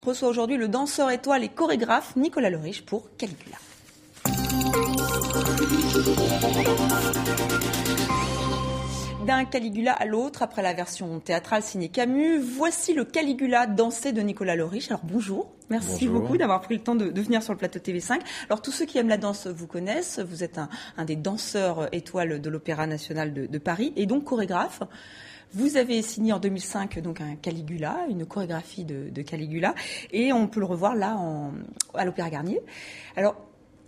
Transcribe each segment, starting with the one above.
Reçoit aujourd'hui le danseur étoile et chorégraphe Nicolas Le Riche pour Caligula. D'un Caligula à l'autre, après la version théâtrale signée Camus, voici le Caligula dansé de Nicolas Le Riche. Alors bonjour, merci beaucoup d'avoir pris le temps de venir sur le plateau TV5. Alors tous ceux qui aiment la danse vous connaissent, vous êtes un des danseurs étoiles de l'Opéra National de Paris et donc chorégraphe. Vous avez signé en 2005 donc un Caligula, une chorégraphie de Caligula, et on peut le revoir là à l'Opéra Garnier. Alors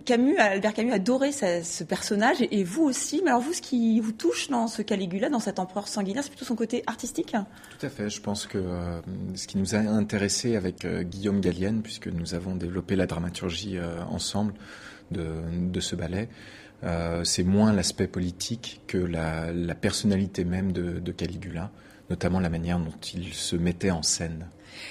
Albert Camus adorait ce personnage, et vous aussi. Mais alors vous, ce qui vous touche dans ce Caligula, dans cet empereur sanguinaire, c'est plutôt son côté artistique ? Tout à fait. Je pense que ce qui nous a intéressé avec Guillaume Gallienne, puisque nous avons développé la dramaturgie ensemble de ce ballet, c'est moins l'aspect politique que la personnalité même de Caligula, notamment la manière dont il se mettait en scène.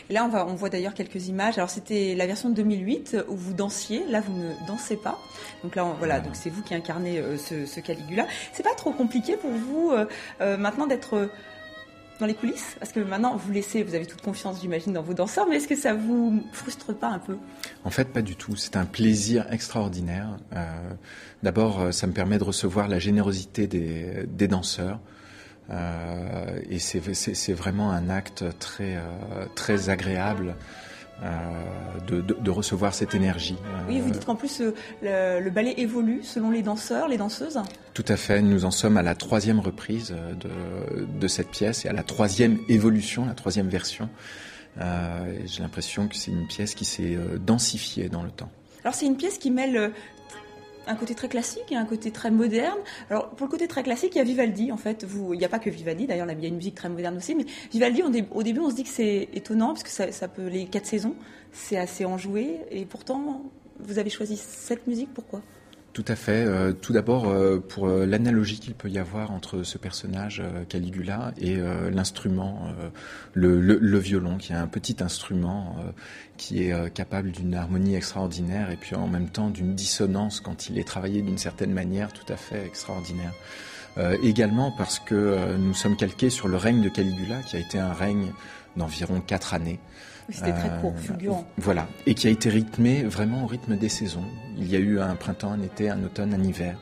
Et là, on voit d'ailleurs quelques images. Alors, c'était la version de 2008 où vous dansiez. Là, vous ne dansez pas. Donc là, donc c'est vous qui incarnez ce Caligula. C'est pas trop compliqué pour vous maintenant d'être dans les coulisses ? Parce que maintenant, vous avez toute confiance, j'imagine, dans vos danseurs. Mais est-ce que ça vous frustre pas un peu ? En fait, pas du tout. C'est un plaisir extraordinaire. D'abord, ça me permet de recevoir la générosité des danseurs. Et c'est vraiment un acte très agréable de recevoir cette énergie. Oui, vous dites qu'en plus le ballet évolue selon les danseurs, les danseuses. Tout à fait, nous en sommes à la 3e reprise de cette pièce et à la 3e évolution, la 3e version. J'ai l'impression que c'est une pièce qui s'est densifiée dans le temps. Alors c'est une pièce qui mêle un côté très classique et un côté très moderne. Alors, pour le côté très classique, il y a Vivaldi, en fait. Il n'y a pas que Vivaldi, d'ailleurs, il y a une musique très moderne aussi, mais Vivaldi, au début, on se dit que c'est étonnant, parce que ça peut, les 4 saisons, c'est assez enjoué, et pourtant, vous avez choisi cette musique, pourquoi ? Tout à fait. Tout d'abord, pour l'analogie qu'il peut y avoir entre ce personnage Caligula et l'instrument, le violon, qui est un petit instrument qui est capable d'une harmonie extraordinaire et puis en même temps d'une dissonance quand il est travaillé d'une certaine manière tout à fait extraordinaire. Également parce que nous sommes calqués sur le règne de Caligula, qui a été un règne d'environ 4 années. C'était très court, fulgurant. Voilà, et qui a été rythmé vraiment au rythme des saisons. Il y a eu un printemps, un été, un automne, un hiver.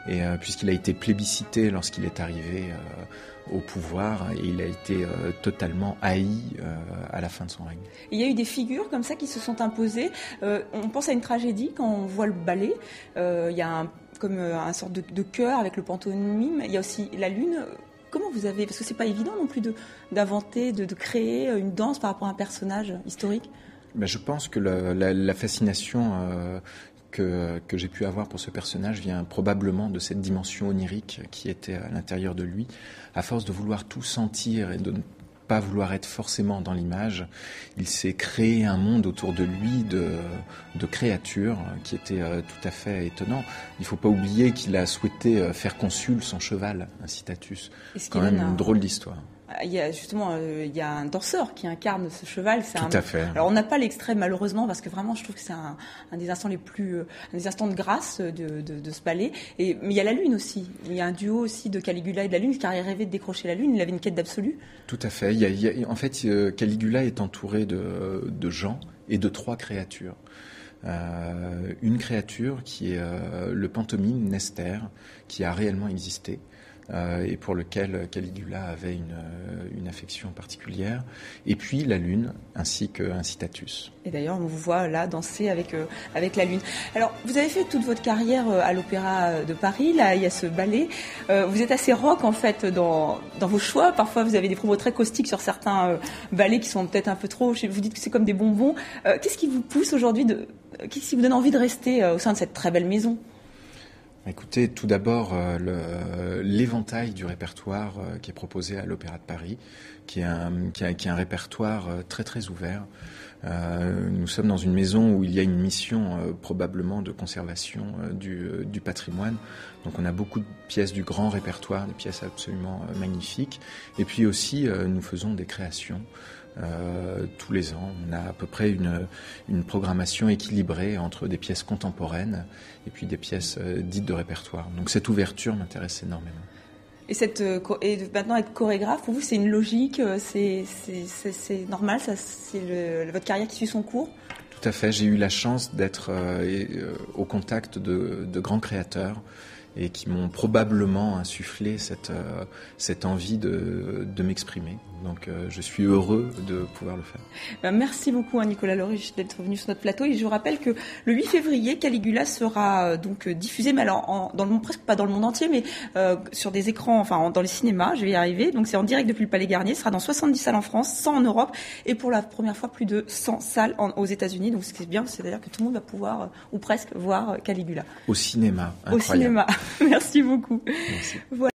Et puisqu'il a été plébiscité lorsqu'il est arrivé au pouvoir, et il a été totalement haï à la fin de son règne. Il y a eu des figures comme ça qui se sont imposées. On pense à une tragédie quand on voit le ballet. Il y a comme un sorte de chœur avec le pantomime. Il y a aussi la lune. Comment vous avez, parce que c'est pas évident non plus d'inventer, de créer une danse par rapport à un personnage historique. Je pense que la fascination que j'ai pu avoir pour ce personnage vient probablement de cette dimension onirique qui était à l'intérieur de lui. À force de vouloir tout sentir et de ne pas vouloir être forcément dans l'image, il s'est créé un monde autour de lui de créatures qui était tout à fait étonnant. Il ne faut pas oublier qu'il a souhaité faire consul son cheval, Incitatus. C'est quand même une drôle d'histoire. Il y a justement il y a un danseur qui incarne ce cheval. Tout à fait. Alors on n'a pas l'extrait malheureusement parce que vraiment je trouve que c'est un des instants les plus un des instants de grâce de ce ballet. Mais il y a la lune aussi. Il y a un duo aussi de Caligula et de la lune car il rêvait de décrocher la lune. Il avait une quête d'absolu. Tout à fait. En fait, Caligula est entouré de gens et de 3 créatures. Une créature qui est le pantomime Nestor, qui a réellement existé. Et pour lequel Caligula avait une affection particulière, et puis la lune, ainsi que Incitatus. Et d'ailleurs, on vous voit là danser avec la lune. Alors, vous avez fait toute votre carrière à l'Opéra de Paris, là, il y a ce ballet. Vous êtes assez rock, en fait, dans vos choix. Parfois, vous avez des propos très caustiques sur certains ballets qui sont peut-être un peu trop... Vous dites que c'est comme des bonbons. Qu'est-ce qui vous pousse aujourd'hui qu'est-ce qui vous donne envie de rester au sein de cette très belle maison ? Écoutez, tout d'abord, l'éventail du répertoire qui est proposé à l'Opéra de Paris, qui est un répertoire très très ouvert. Nous sommes dans une maison où il y a une mission probablement de conservation du patrimoine. Donc on a beaucoup de pièces du grand répertoire, des pièces absolument magnifiques. Et puis aussi, nous faisons des créations. Tous les ans, on a à peu près une programmation équilibrée entre des pièces contemporaines et puis des pièces dites de répertoire. Donc cette ouverture m'intéresse énormément. Et maintenant être chorégraphe, pour vous, c'est une logique, c'est normal, c'est votre carrière qui suit son cours? Tout à fait. J'ai eu la chance d'être au contact de grands créateurs et qui m'ont probablement insufflé cette envie de m'exprimer. Donc je suis heureux de pouvoir le faire. Merci beaucoup Nicolas Loriche d'être venu sur notre plateau. Et je vous rappelle que le 8 février, Caligula sera donc diffusé, mais alors dans le monde, presque pas dans le monde entier, mais sur des écrans, enfin dans les cinémas, je vais y arriver. Donc c'est en direct depuis le Palais Garnier, ce sera dans 70 salles en France, 100 en Europe, et pour la première fois plus de 100 salles aux États-Unis. Donc ce qui est bien, c'est-à-dire que tout le monde va pouvoir, ou presque, voir Caligula. Au cinéma, incroyable. Au cinéma. Merci beaucoup. Merci. Voilà.